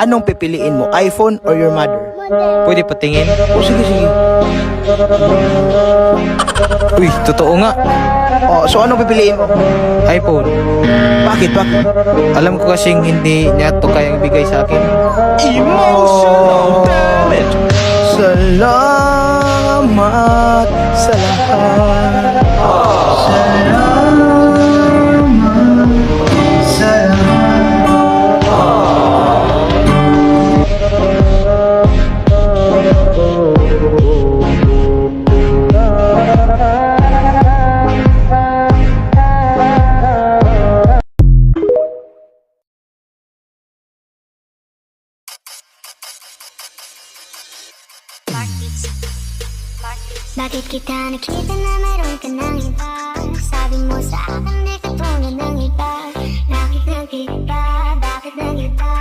Anong pipiliin mo, iPhone or your mother? Pwede patingin? O sige, sige. Uy, totoo nga. O, so anong pipiliin mo? iPhone. Bakit, bakit? Alam ko kasing hindi niya to kayang bigay sa akin. Emotional damage. Salamat sa lahat. Salamat sa Bakit kita nakita na mayroon ka ng iba? Sabi mo sa akin di ka tulad ng iba. Bakit nag-iba? Bakit nag-iba?